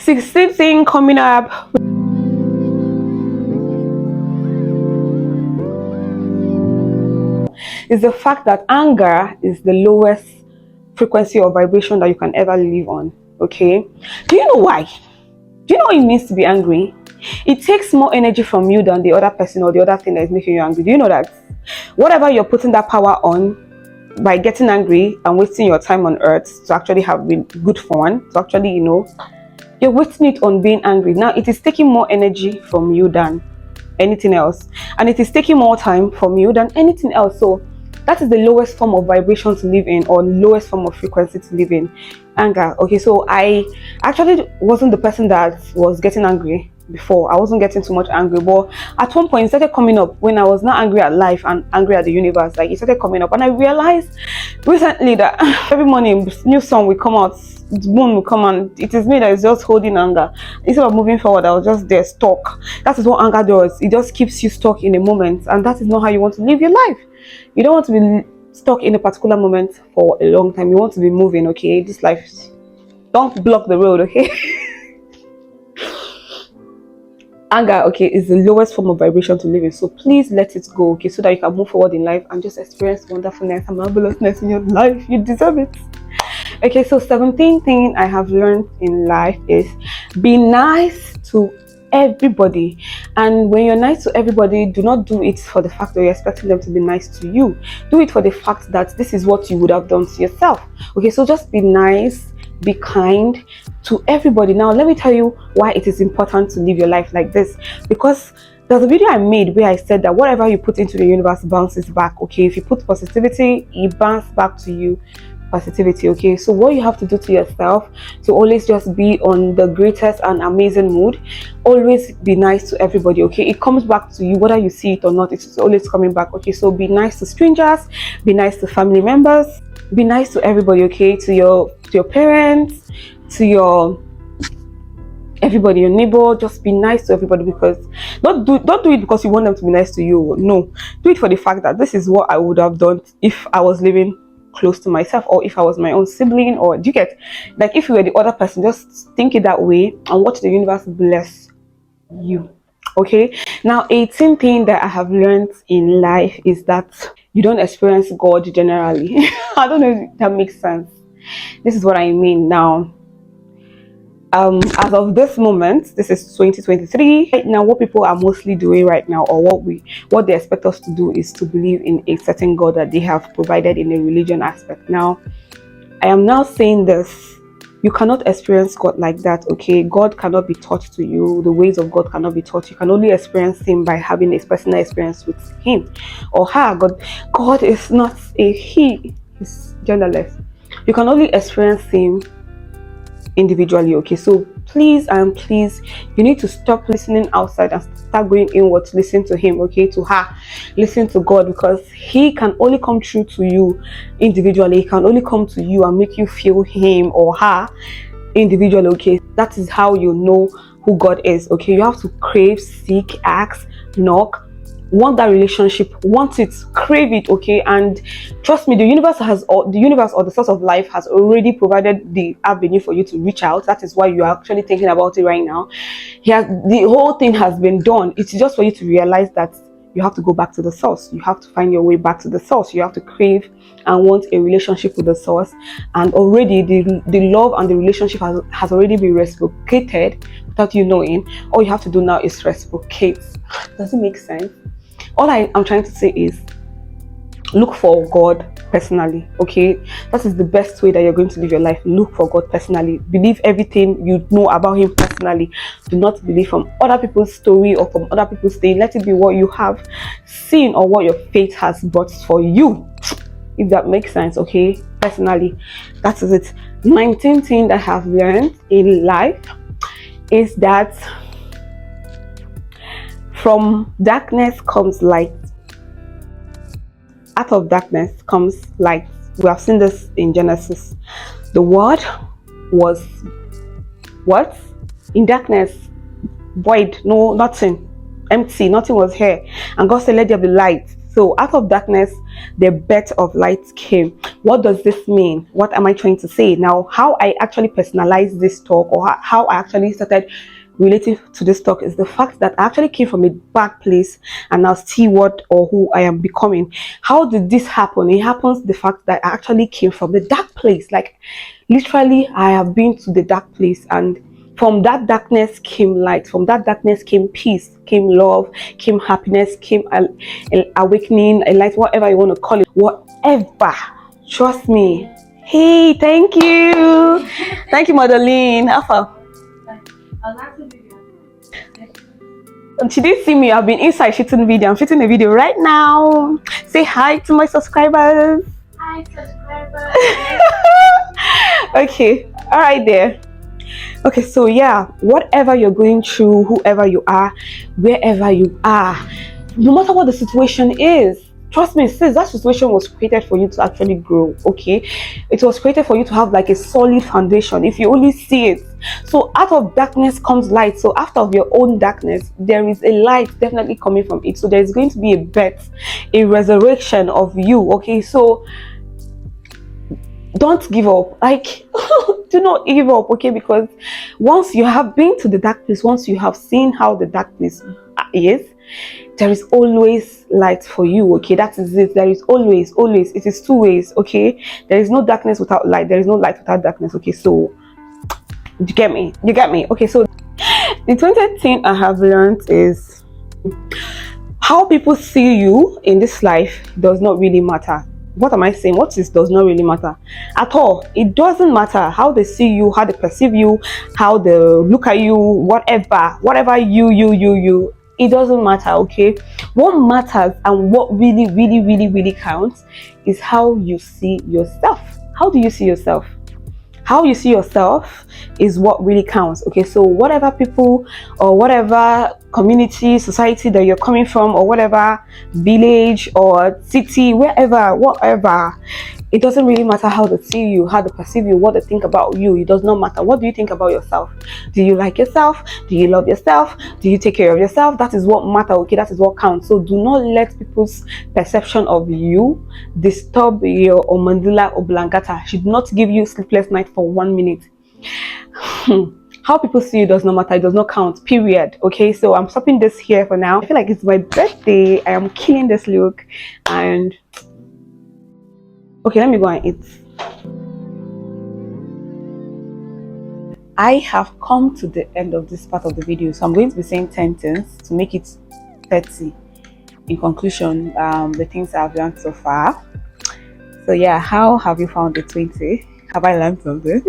16th thing coming up is the fact that anger is the lowest frequency or vibration that you can ever live on. Okay, do you know why? Do you know what it means to be angry? It takes more energy from you than the other person or the other thing that is making you angry. Do you know that? Whatever you're putting that power on by getting angry and wasting your time on earth to actually have been good fun, to actually, you're wasting it on being angry. Now, it is taking more energy from you than anything else. And it is taking more time from you than anything else. So that is the lowest form of vibration to live in, or lowest form of frequency to live in. Anger. Okay, so I actually wasn't the person that was getting angry before. I wasn't getting too much angry, but at one point it started coming up when I was not angry at life and angry at the universe. Like, it started coming up, and I realized recently that every morning new song will come out, the moon will come, and it is me that is just holding anger. Instead of moving forward, I was just there stuck. That is what anger does. It just keeps you stuck in a moment, and that is not how you want to live your life. You don't want to be stuck in a particular moment for a long time. You want to be moving. Okay, this life, don't block the road. Okay. Anger, okay, is the lowest form of vibration to live in. So please let it go, okay, so that you can move forward in life and just experience wonderfulness and marvelousness in your life. You deserve it. Okay, so 17th thing I have learned in life is be nice to everybody. And when you're nice to everybody, do not do it for the fact that you're expecting them to be nice to you. Do it for the fact that this is what you would have done to yourself. Okay, so just be nice, be kind to everybody. Now let me tell you why it is important to live your life like this, because there's a video I made where I said that whatever you put into the universe bounces back. Okay, if you put positivity, it bounces back to you positivity. Okay, so what you have to do to yourself to always just be on the greatest and amazing mood, always be nice to everybody. Okay, it comes back to you whether you see it or not. It's always coming back. Okay, so be nice to strangers, be nice to family members, be nice to everybody. Okay, to your parents, to your everybody, your neighbor. Just be nice to everybody, because don't do it because you want them to be nice to you. No, do it for the fact that this is what I would have done if I was living close to myself, or if I was my own sibling, or do you get, like, if you were the other person, just think it that way and watch the universe bless you. Okay, now 18th thing that I have learned in life is that you don't experience God generally. I don't know if that makes sense. This is what I mean. Now, as of this moment, this is 2023 right now, what people are mostly doing right now, or what they expect us to do, is to believe in a certain God that they have provided in a religion aspect. Now, I am now saying this: you cannot experience God like that. Okay, God cannot be taught to you. The ways of God cannot be taught. You can only experience Him by having a personal experience with Him or her. God is not a he. He's genderless. You can only experience Him individually. Okay, so please you need to stop listening outside and start going inward to listen to Him. Okay, to her, listen to God, because He can only come true to you individually. He can only come to you and make you feel Him or her individually. Okay, that is how you know who God is. Okay, you have to crave, seek, ask, knock, want that relationship, want it, crave it. Okay, and trust me, the universe or the source of life has already provided the avenue for you to reach out. That is why you are actually thinking about it right now. The whole thing has been done. It's just for you to realize that you have to go back to the source. You have to find your way back to the source. You have to crave and want a relationship with the source, and already the love and the relationship has already been reciprocated without you knowing. All you have to do now is reciprocate. Does it make sense? All I'm trying to say is, look for God personally. Okay, that is the best way that you're going to live your life. Look for God personally. Believe everything you know about Him personally. Do not believe from other people's story or from other people's thing. Let it be what you have seen or what your faith has brought for you, if that makes sense. Okay, personally, that is it. 19th thing that I have learned in life is that from darkness comes light. Out of darkness comes light. We have seen this in Genesis. The word was what? In darkness, void, no, nothing, empty, nothing was here. And God said, let there be light. So out of darkness, the birth of light came. What does this mean? What am I trying to say? Now, how I actually personalize this talk, or how I actually started relating to this talk, is the fact that I actually came from a bad place and now see what or who I am becoming. How did this happen? It happens the fact that I actually came from the dark place. Like literally, I have been to the dark place, and from that darkness came light. From that darkness came peace, came love, came happiness, came awakening, a light, whatever you want to call it, whatever. Trust me. Hey, thank you. Thank you, Madeline. Alpha. And she didn't see me. I've been inside shooting video. I'm shooting a video right now. Say hi to my subscribers. Hi, subscribers. Okay. All right there. Okay, so yeah, whatever you're going through, whoever you are, wherever you are, no matter what the situation is, trust me, sis, that situation was created for you to actually grow. Okay, it was created for you to have like a solid foundation. If you only see it, so out of darkness comes light. So after of your own darkness, there is a light definitely coming from it. So there is going to be a birth, a resurrection of you. Okay, so don't give up. Like do not give up, okay? Because once you have been to the dark place, once you have seen how the dark place is, there is always light for you. Okay, that is it. There is always it is two ways. Okay, there is no darkness without light, there is no light without darkness. Okay, so you get me. Okay, so the 20th thing I have learned is how people see you in this life does not really matter. What am I saying? What is does not really matter at all. It doesn't matter how they see you, how they perceive you, how they look at you, whatever you, it doesn't matter. Okay, what matters and what really counts is how you see yourself. How do you see yourself? How you see yourself is what really counts. Okay, so whatever people or whatever community, society that you're coming from, or whatever village or city, whatever, it doesn't really matter how they see you, how they perceive you, what they think about you. It does not matter. What do you think about yourself? Do you like yourself? Do you love yourself? Do you take care of yourself? That is what matters. Okay, that is what counts. So do not let people's perception of you disturb your mandula oblongata. Should not give you sleepless night for 1 minute. How people see you does not matter. It does not count, period. Okay, so I'm stopping this here for now. I feel like it's my birthday. I am killing this look, and okay, let me go and eat. I have come to the end of this part of the video, so I'm going to be saying 10 things to make it 30. In conclusion, the things I've learned so far. So yeah, how have you found the 20? Have I learned something?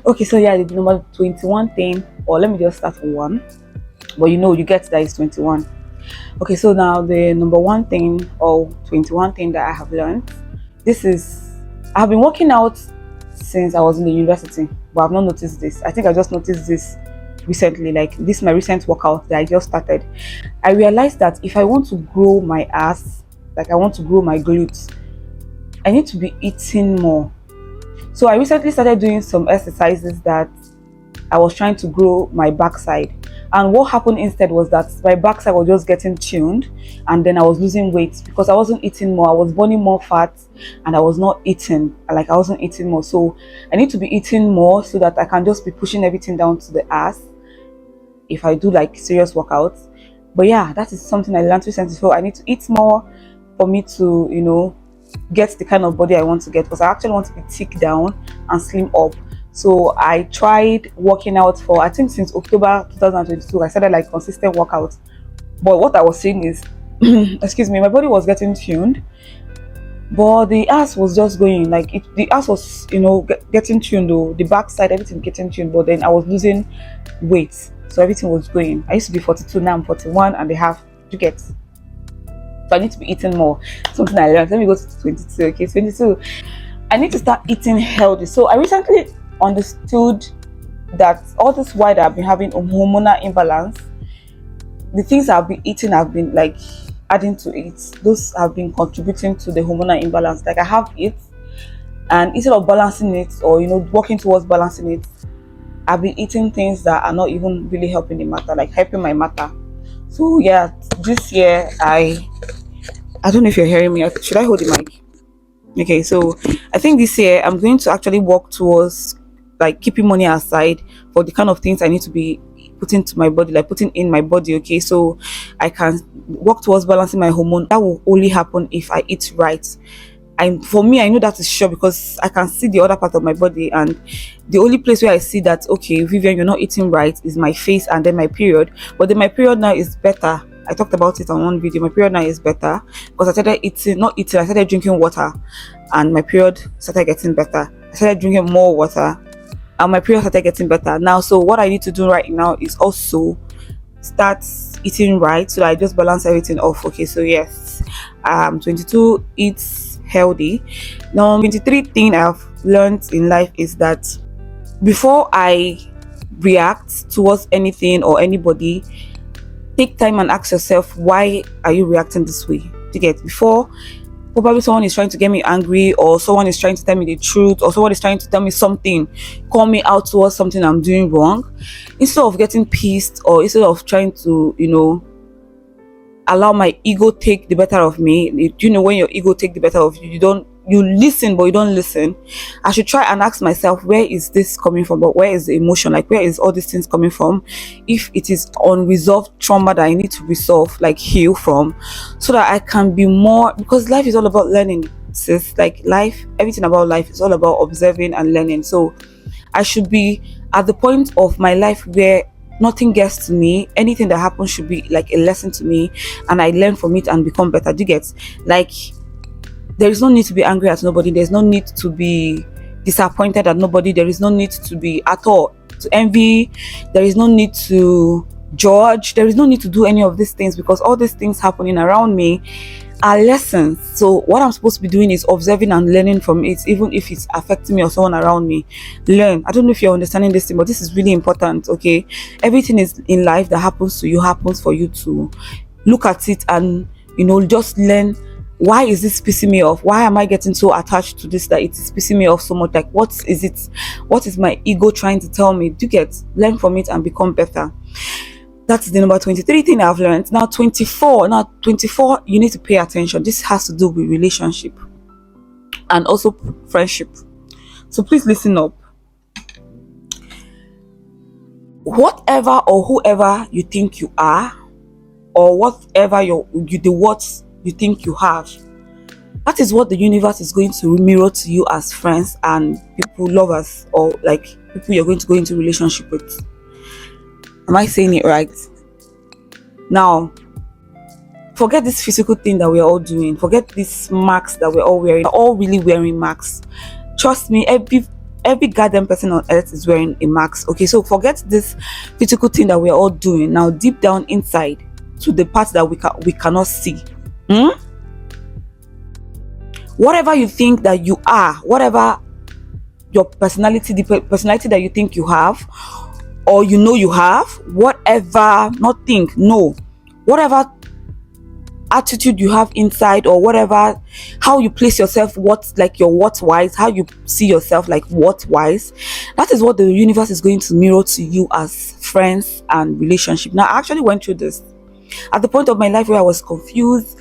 Okay, so yeah, the number 21 thing, or let me just start with 1. But you get that it's 21. Okay, so now the number 1 thing or 21 thing that I have learned, I've been working out since I was in the university, but I've not noticed this. I think I just noticed this recently, like this is my recent workout that I just started. I realized that if I want to grow my ass, like I want to grow my glutes, I need to be eating more. So I recently started doing some exercises that I was trying to grow my backside, and what happened instead was that my backside was just getting tuned, and then I was losing weight because I wasn't eating more. I was burning more fat and I was not eating, like I wasn't eating more. So I need to be eating more so that I can just be pushing everything down to the ass if I do like serious workouts. But yeah, that is something I learned recently. So I need to eat more for me to get the kind of body I want to get, because I actually want to be thick down and slim up. So I tried working out for, I think since October 2022, I started like consistent workouts. But what I was seeing is, excuse me, my body was getting tuned, but the ass was just going like the ass was, getting tuned, though the backside, everything getting tuned. But then I was losing weight, so everything was going. I used to be 42, now I'm 41 and a half. You get? So I need to be eating more. Something I learned. Let me go to 22. Okay, 22. I need to start eating healthy. So I recently understood that all this while that I've been having a hormonal imbalance, the things I've been eating have been like adding to it. Those have been contributing to the hormonal imbalance. Like I have it, and instead of balancing it or working towards balancing it, I've been eating things that are not even really helping the matter, like helping my matter. So yeah, this year I don't know if you're hearing me. Should I hold the mic? Okay, so I think this year I'm going to actually work towards like keeping money aside for the kind of things I need to be putting to my body, like putting in my body. Okay, so I can work towards balancing my hormone. That will only happen if I eat right. And for me, I know that is sure because I can see the other part of my body, and the only place where I see that, okay, Vivian, you're not eating right, is my face and then my period. But then my period now is better. I talked about it on one video. My period now is better because I started eating, not eating, I started drinking water, and my period started getting better. I started drinking more water, and my period started getting better. Now, so what I need to do right now is also start eating right so that I just balance everything off. Okay, so yes, 22 eats healthy. Now 23 thing I've learned in life is that before I react towards anything or anybody, take time and ask yourself, why are you reacting this way? To get before probably someone is trying to get me angry, or someone is trying to tell me the truth, or someone is trying to tell me something, call me out towards something I'm doing wrong, instead of getting pissed, or instead of trying to, allow my ego take the better of me. When your ego take the better of you, you listen, but you don't listen. I should try and ask myself, where is this coming from? But where is the emotion? Like, where is all these things coming from? If it is unresolved trauma that I need to resolve, like heal from, so that I can be more, because life is all about learning, sis. Like life, everything about life is all about observing and learning. So I should be at the point of my life where nothing gets to me. Anything that happens should be like a lesson to me, and I learn from it and become better. Do you get? Like, there is no need to be angry at nobody. There's no need to be disappointed at nobody. There is no need to be at all to envy. There is no need to judge. There is no need to do any of these things, because all these things happening around me are lessons. So what I'm supposed to be doing is observing and learning from it, even if it's affecting me or someone around me. Learn. I don't know if you're understanding this thing, but this is really important. Okay, everything is in life that happens to you happens for you to look at it and just learn. Why is this pissing me off? Why am I getting so attached to this that it is pissing me off so much? Like, what is it? What is my ego trying to tell me? Do you get? Learn from it and become better. That's the number 23 thing I've learned. Now 24, you need to pay attention. This has to do with relationship and also friendship. So please listen up. Whatever or whoever you think you are, or whatever the words you think you have, that is what the universe is going to mirror to you as friends and people, lovers, or like people you're going to go into relationship with. Am I saying it right? Now, forget this physical thing that we're all doing. Forget these masks that we're all wearing. We're all really wearing masks. Trust me, every goddamn person on earth is wearing a mask. Okay, so forget this physical thing that we're all doing. Now, deep down inside, to the part that we cannot see. Whatever you think that you are, whatever your personality, the personality that you think you have, or you have, whatever, not think, no, whatever attitude you have inside, or whatever, how you place yourself, your what wise, how you see yourself, like what wise, that is what the universe is going to mirror to you as friends and relationship. Now, I actually went through this at the point of my life where I was confused.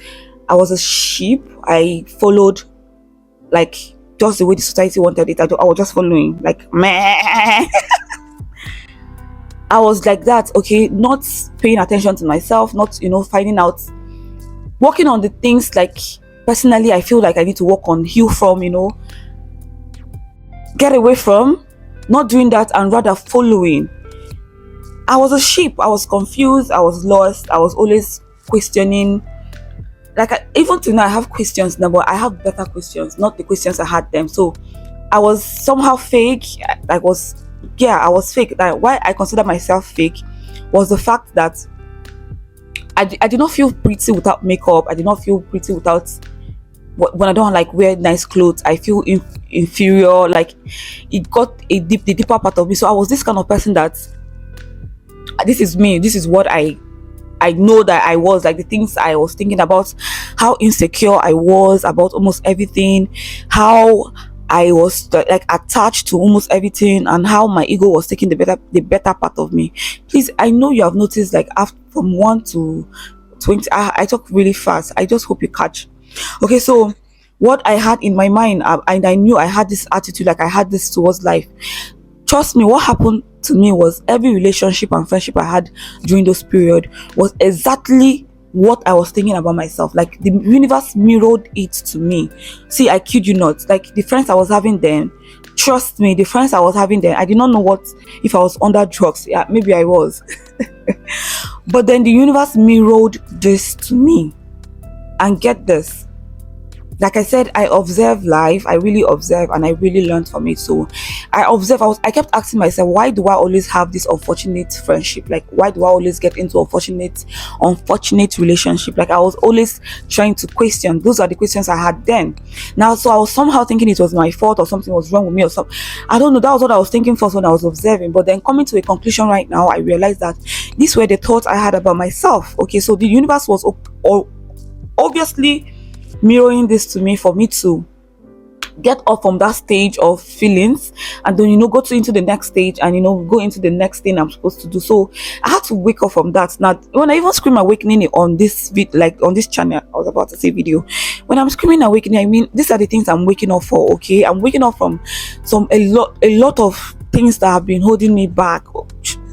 I was a sheep. I followed like just the way the society wanted it. I was just following, like, meh. I was like that, okay, not paying attention to myself, not finding out, working on the things like personally I feel like I need to work on, heal from, get away from, not doing that, and rather following. I was a sheep. I was confused. I was lost. I was always questioning. Like, even till now, I have questions now, but I have better questions, not the questions I had them. So I was somehow fake. I was fake. Like, why I consider myself fake was the fact that I did not feel pretty without makeup. I did not feel pretty without, when I don't like wear nice clothes, I feel inferior. Like, it got the deeper part of me. So I was this kind of person that, this is me, this is what I know that I was, like the things I was thinking about, how insecure I was about almost everything, how I was like attached to almost everything, and how my ego was taking the better part of me. Please, I know you have noticed, like, from 1 to 20, I talk really fast. I just hope you catch. Okay, so what I had in my mind, and I knew I had this attitude, like I had this towards life. Trust me, what happened to me was every relationship and friendship I had during those period was exactly what I was thinking about myself. Like the universe mirrored it to me. See, I kid you not. Like the friends I was having then, trust me, the friends I was having then, I did not know what if I was under drugs. Yeah, maybe I was. But then the universe mirrored this to me. And get this, like I said, I observe life. I really observe, and I really learned from it. So I observe. I kept asking myself, why do I always have this unfortunate friendship? Like, why do I always get into unfortunate relationship? Like, I was always trying to question. Those are the questions I had then. Now, so I was somehow thinking it was my fault or something was wrong with me or something. I don't know. That was what I was thinking first when I was observing. But then coming to a conclusion right now, I realized that these were the thoughts I had about myself. Okay, so the universe was obviously mirroring this to me for me to get off from that stage of feelings, and then go to into the next stage, and go into the next thing I'm supposed to do. So I had to wake up from that. Now when I even scream awakening on this like on this channel, I was about to say video, when I'm screaming awakening, I mean these are the things I'm waking up for. Okay, I'm waking up from a lot of things that have been holding me back.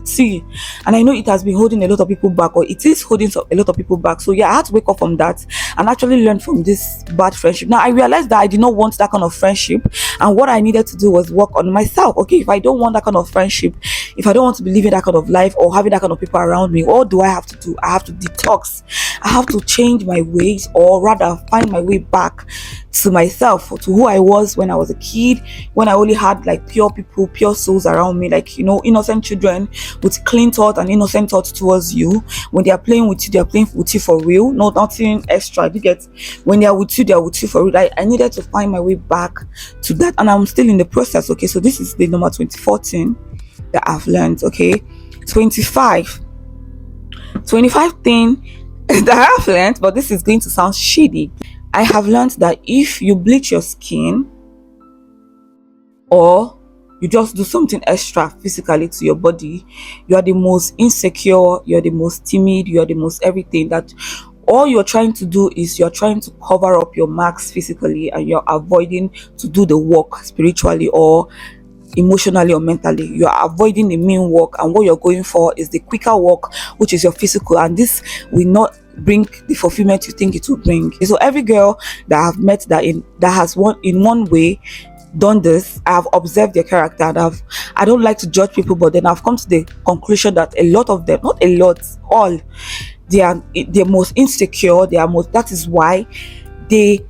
See, and I know it has been holding a lot of people back, or it is holding a lot of people back. So yeah, I had to wake up from that and actually learn from this bad friendship. Now I realized that I did not want that kind of friendship, and what I needed to do was work on myself. Okay, if I don't want that kind of friendship, if I don't want to be living that kind of life or having that kind of people around me, what do I have to do? I have to detox. I have to change my ways, or rather find my way back to myself, to who I was when I was a kid, when I only had like pure people, pure souls around me, like innocent children with clean thought and innocent thoughts towards you. When they are playing with you, they are playing with you for real, nothing extra. You get, when they are with you, they are with you for real. I needed to find my way back to that, and I'm still in the process. Okay, so this is the number 2014 that I've learned. Okay, 25 thing that I've learned, but this is going to sound shitty. I have learned that if you bleach your skin, or you just do something extra physically to your body, you are the most insecure, you're the most timid, you're the most everything. That all you're trying to do is you're trying to cover up your marks physically, and you're avoiding to do the work spiritually or emotionally or mentally. You are avoiding the main work, and what you're going for is the quicker work, which is your physical, and this will not bring the fulfillment you think it will bring. So every girl that I've met that has in one way done this, I've observed their character, and I don't like to judge people, but then I've come to the conclusion that a lot of them, not a lot, all, they're most insecure. That is why they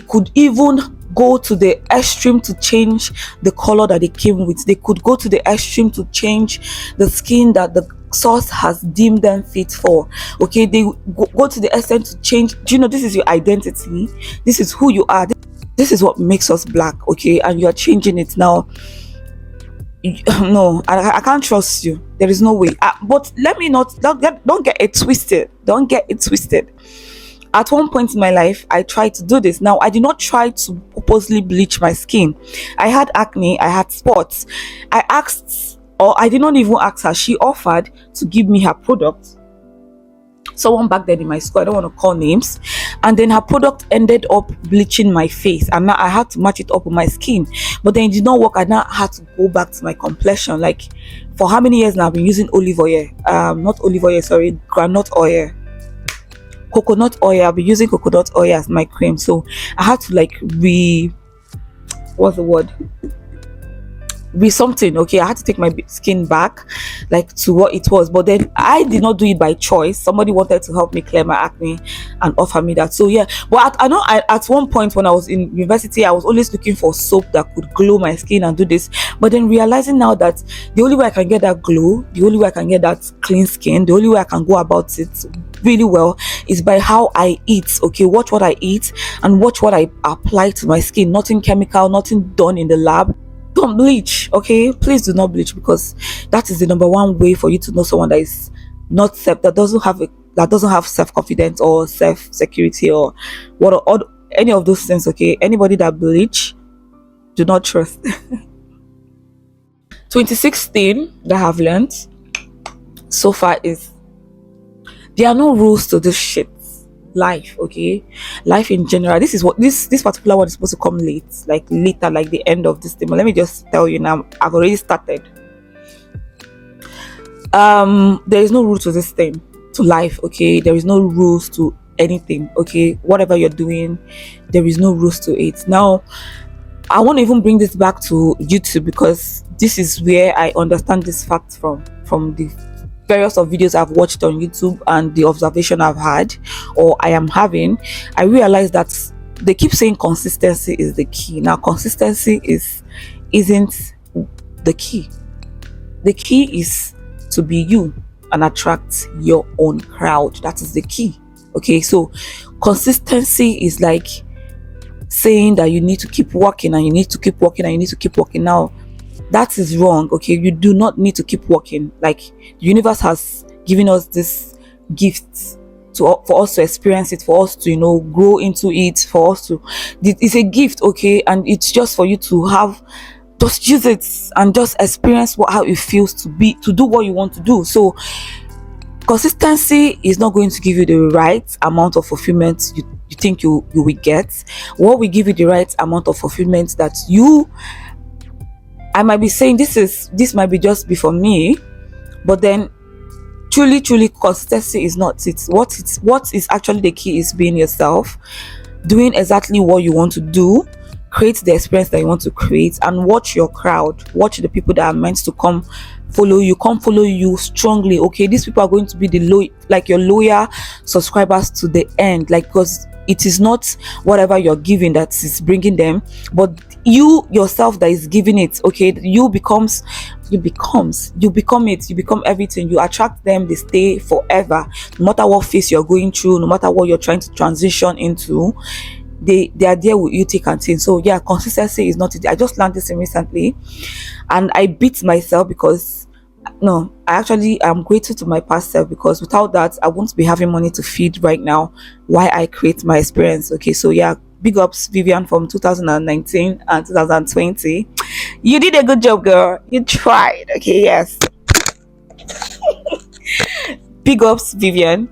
could even go to the extreme to change the color that they came with. They could go to the extreme to change the skin that the source has deemed them fit for. Okay, they go to the extent to change. Do you know, this is your identity, this is who you are, this is what makes us black. Okay, and you are changing it now. No, I can't trust you. There is no way. But let me not, don't get it twisted. Don't get it twisted. At one point in my life, I tried to do this. Now, I did not try to purposely bleach my skin. I had acne, I had spots. I asked, or I did not even ask her, she offered to give me her product. Someone back then in my school, I don't want to call names, and then her product ended up bleaching my face, and now I had to match it up with my skin. But then it did not work. I now had to go back to my complexion. Like, for how many years now I've been using olive oil, not olive oil, sorry, groundnut oil, coconut oil. I've been using coconut oil as my cream, so I had to like what's the word, be something. Okay, I had to take my skin back like to what it was. But then I did not do it by choice. Somebody wanted to help me clear my acne and offer me that. So yeah, but I know at one point when I was in university, I was always looking for soap that could glow my skin and do this. But then realizing now that the only way I can get that glow, the only way I can get that clean skin, the only way I can go about it really well is by how I eat. Okay, watch what I eat and watch what I apply to my skin. Nothing chemical, nothing done in the lab. Don't bleach. Okay, please do not bleach, because that is the number one way for you to know someone that is not that doesn't have self-confidence or self-security or any of those things. Okay, anybody that bleach, do not trust. 2016 that I have learned so far is there are no rules to this shit. life, okay? Life in general. This is what this particular one is supposed to come late, like later, like the end of this thing. But let me just tell you now, I've already started. There is no rule to this thing, to life, okay? There is no rules to anything, okay? Whatever you're doing, there is no rules to it. Now, I want to even bring this back to YouTube, because this is where I understand this fact from the various of videos I've watched on YouTube and the observation I've had or I am having. I realize that they keep saying consistency is the key. Now, consistency isn't the key. The key is to be you and attract your own crowd. That is the key. Okay, so consistency is like saying that you need to keep working and you need to keep working and you need to keep working. Now, that is wrong. Okay, you do not need to keep working. Like, the universe has given us this gift for us to experience it, for us to grow into it, for us to, it's a gift, okay, and it's just for you to have, just use it and just experience how it feels to do what you want to do. So consistency is not going to give you the right amount of fulfillment you think you will get. What will give you the right amount of fulfillment that I might be saying this might be just be for me, but then truly consistency is not it. What is actually the key is being yourself, doing exactly what you want to do, create the experience that you want to create, and watch your crowd, watch the people that are meant to come follow you strongly. Okay, these people are going to be your loyal subscribers to the end, like, because it is not whatever you're giving that is bringing them, but you yourself that is giving it. Okay, you become it, you become everything. You attract them, they stay forever, no matter what phase you're going through, no matter what you're trying to transition into. They are there with you thick and thin. So yeah, consistency is not it. I just learned this recently and I beat myself, because no, I actually am grateful to my past self, because without that I won't be having money to feed right now while I create my experience. Okay, so yeah, big ups Vivian from 2019 and 2020. You did a good job, girl. You tried. Okay, yes. Big ups Vivian.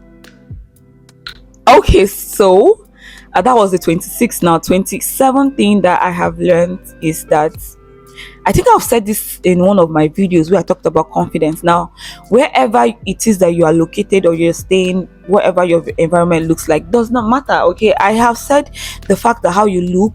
Okay, so that was the 26th. Now, 27th thing that I have learned is that, I think I've said this in one of my videos where I talked about confidence. Now, wherever it is that you are located or you're staying, whatever your environment looks like, does not matter. Okay, I have said the fact that how you look,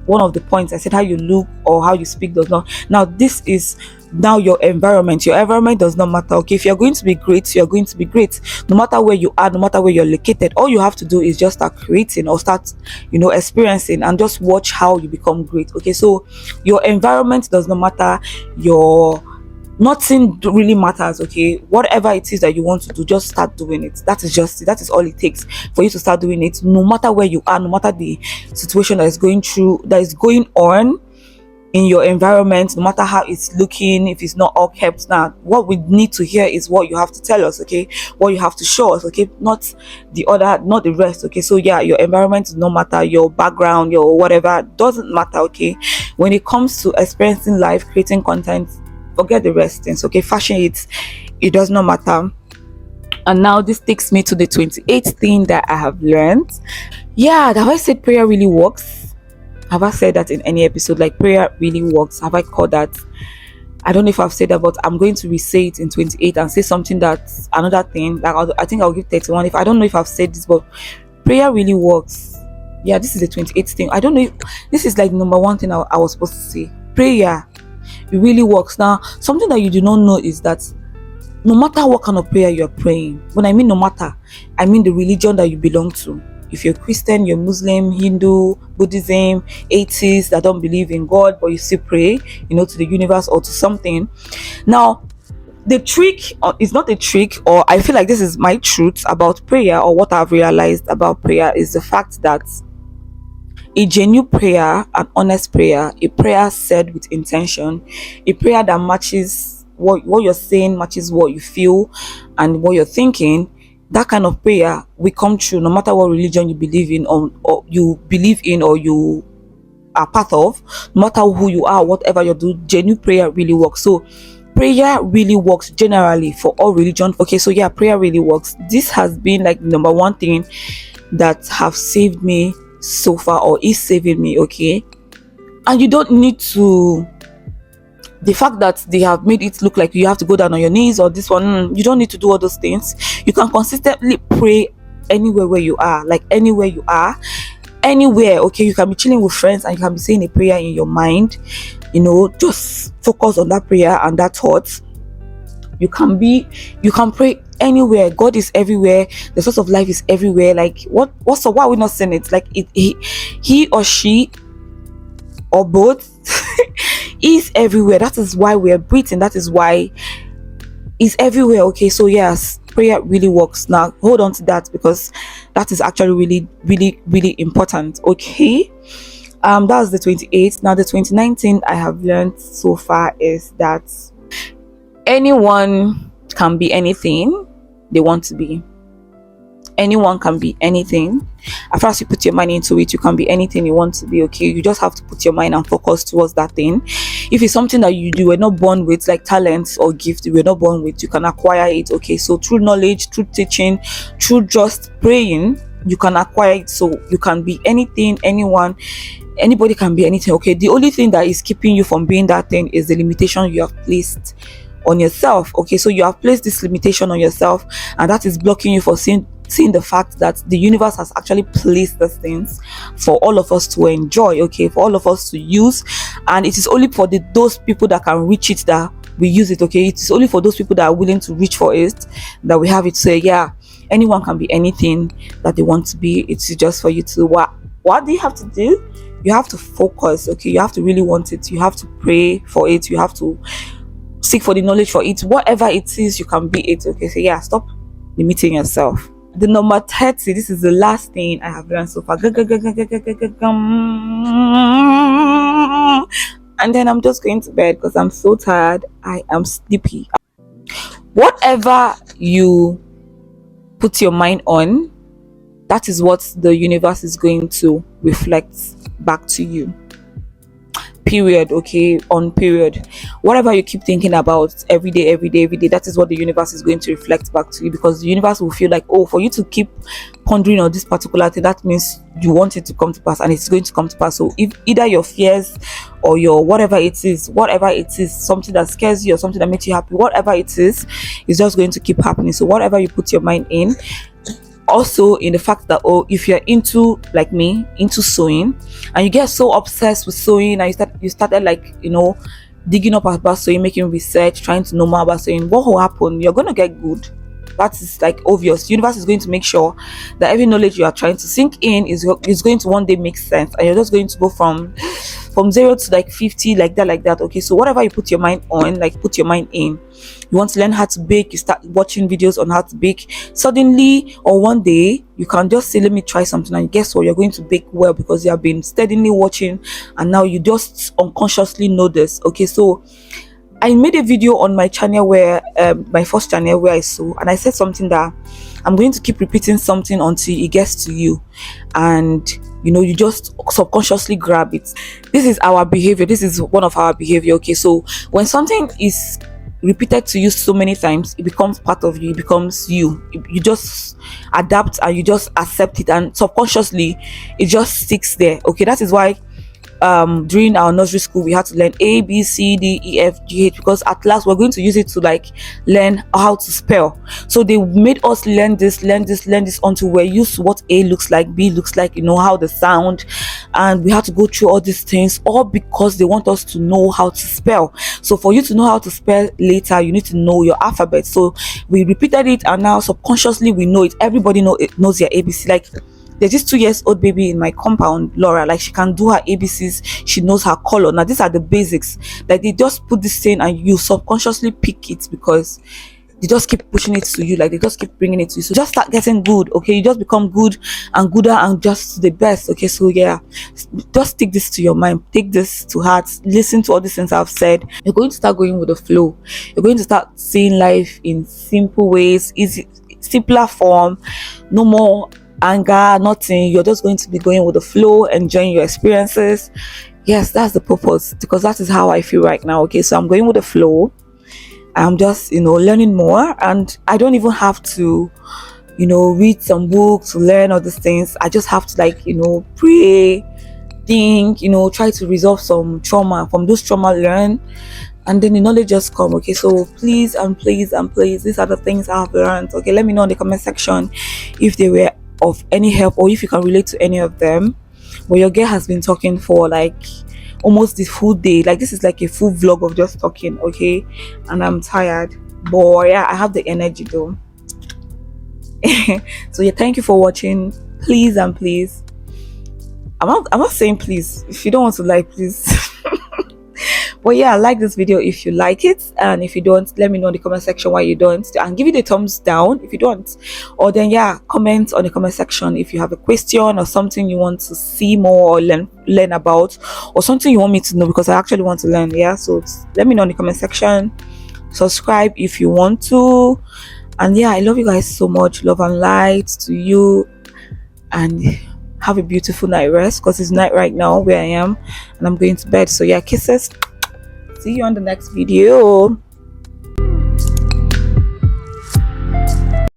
one of the points I said, how you look or how you speak does not. Now, this is now your environment. Your environment does not matter. Okay, if you're going to be great, you're going to be great, no matter where you are, no matter where you're located. All you have to do is just start creating or start experiencing, and just watch how you become great. Okay, so your environment does not matter, nothing really matters. Okay, whatever it is that you want to do, just start doing it. That is all it takes for you to start doing it, no matter where you are, no matter the situation that is going on in your environment, no matter how it's looking, if it's not all kept. Now, what we need to hear is what you have to tell us, okay, what you have to show us, okay, not the rest. Okay, so yeah, your environment does not matter, your background, your whatever doesn't matter. Okay, when it comes to experiencing life, creating content, forget the rest things. Okay, fashion, it does not matter. And now this takes me to the 28th thing that I have learned. Yeah, have I said prayer really works? Have I said that in any episode, like prayer really works? Have I called that? I don't know if I've said that, but I'm going to re-say it in 28 and say something that's another thing. Like, I think I'll give 31. If I don't know if I've said this, but prayer really works. Yeah, this is the 28th thing. I don't know if this is like number one thing I was supposed to say. Prayer, it really works. Now, something that you do not know is that no matter what kind of prayer you're praying, when I mean no matter, I mean the religion that you belong to. If you're Christian, you're Muslim, Hindu, Buddhism, atheist that don't believe in God, but you still pray, to the universe or to something. Now, the trick is not a trick, or I feel like this is my truth about prayer, or what I've realized about prayer is the fact that a genuine prayer, an honest prayer, a prayer said with intention, a prayer that matches what you're saying, matches what you feel and what you're thinking, that kind of prayer will come true no matter what religion you believe in, or you are part of. No matter who you are, whatever you do, genuine prayer really works. So prayer really works generally for all religion. Okay, so yeah, prayer really works. This has been like number one thing that have saved me so far or is saving me, okay? And you don't need to, the fact that they have made it look like you have to go down on your knees or this one, you don't need to do all those things. You can consistently pray anywhere where you are, like anywhere you are, anywhere, okay? You can be chilling with friends and you can be saying a prayer in your mind, just focus on that prayer and that thought. You can pray anywhere. God is everywhere. The source of life is everywhere. Like what's why are we not saying it? Like he or she or both is everywhere. That is why we are breathing. That is why it's everywhere. Okay, so yes, prayer really works. Now hold on to that, because that is actually really, really, really important. Okay, that's the 28th. Now the 2019 I have learned so far is that anyone can be anything they want to be. Anyone can be anything. As far as you put your mind into it, you can be anything you want to be, okay? You just have to put your mind and focus towards that thing. If it's something that you were not born with, like talents or gift you were not born with, you can acquire it, okay? So through knowledge, through teaching, through just praying, you can acquire it. So you can be anything, anyone, anybody can be anything, okay? The only thing that is keeping you from being that thing is the limitation you have placed on yourself, okay? So you have placed this limitation on yourself, and that is blocking you for seeing the fact that the universe has actually placed these things for all of us to enjoy, okay, for all of us to use. And it is only for those people that can reach it that we use it, okay? It is only for those people that are willing to reach for it that we have it. So yeah, anyone can be anything that they want to be. It's just for you to what do you have to do? You have to focus, okay? You have to really want it. You have to pray for it. You have to seek for the knowledge for it. Whatever it is, you can be it, okay? So yeah, stop limiting yourself. The number 30, this is the last thing I have learned so far. And then I'm just going to bed because I'm so tired. I am sleepy. Whatever you put your mind on, that is what the universe is going to reflect back to you. Period, okay? On period. Whatever you keep thinking about every day, that is what the universe is going to reflect back to you, because the universe will feel like, oh, for you to keep pondering on this particular thing, that means you want it to come to pass, and it's going to come to pass. So if either your fears or your whatever it is, something that scares you or something that makes you happy, whatever it is just going to keep happening. So whatever you put your mind in, also in the fact that, oh, if you're into, like me, into sewing, and you get so obsessed with sewing and you started like, digging up about sewing, making research, trying to know more about sewing, what will happen? You're going to get good. That is like obvious. The universe is going to make sure that every knowledge you are trying to sink in is going to one day make sense, and you're just going to go from 0 to like 50, like that, okay? So whatever you put your mind on, like put your mind in. You want to learn how to bake, you start watching videos on how to bake. Suddenly, or one day, you can just say, let me try something, and guess what? You're going to bake well because you have been steadily watching, and now you just unconsciously know this, okay? So I made a video on my channel where my first channel where I sew, and I said something that I'm going to keep repeating something until it gets to you, and you just subconsciously grab it. This is our behavior. This is one of our behavior, okay? So when something is repeated to you so many times, it becomes part of you, it becomes you. You just adapt and you just accept it, and subconsciously it just sticks there, okay? That is why during our nursery school we had to learn A, B, C, D, E, F, G, H, because at last we're going to use it to like learn how to spell. So they made us learn this until we're used to what A looks like, B looks like, how the sound, and we had to go through all these things, all because they want us to know how to spell. So for you to know how to spell later, you need to know your alphabet. So we repeated it, and now subconsciously we know it. Everybody knows their ABC. Like, there's this 2-year-old baby in my compound, Laura, like she can do her ABCs, she knows her color. Now these are the basics. Like, they just put this thing and you subconsciously pick it because they just keep pushing it to you, like they just keep bringing it to you. So just start getting good, okay? You just become good and gooder and just the best, okay? So yeah, just take this to your mind, take this to heart, listen to all these things I've said. You're going to start going with the flow. You're going to start seeing life in simple ways, easy, simpler form, no more anger, nothing. You're just going to be going with the flow, enjoying your experiences. Yes, that's the purpose, because that is how I feel right now, okay? So I'm going with the flow. I'm just learning more, and I don't even have to read some books to learn all these things. I just have to like, pray, think, try to resolve some trauma. From those trauma, learn, and then the knowledge just come. Okay, so please and please and please, these are the things I have learned. Okay, let me know in the comment section if they were of any help or if you can relate to any of them. But your girl has been talking for like almost the full day. Like this is like a full vlog of just talking. Okay, and I'm tired, but yeah, I have the energy though. So yeah, thank you for watching. Please and please, I'm not saying please. If you don't want to like, please. But yeah, like this video if you like it, and if you don't, let me know in the comment section why you don't, and give it a thumbs down if you don't. Or then yeah, comment on the comment section if you have a question or something you want to see more or learn about, or something you want me to know, because I actually want to learn. Yeah, so let me know in the comment section. Subscribe if you want to, and yeah, I love you guys so much. Love and light to you, and have a beautiful night rest, because it's night right now where I am, and I'm going to bed. So yeah, kisses. See you on the next video.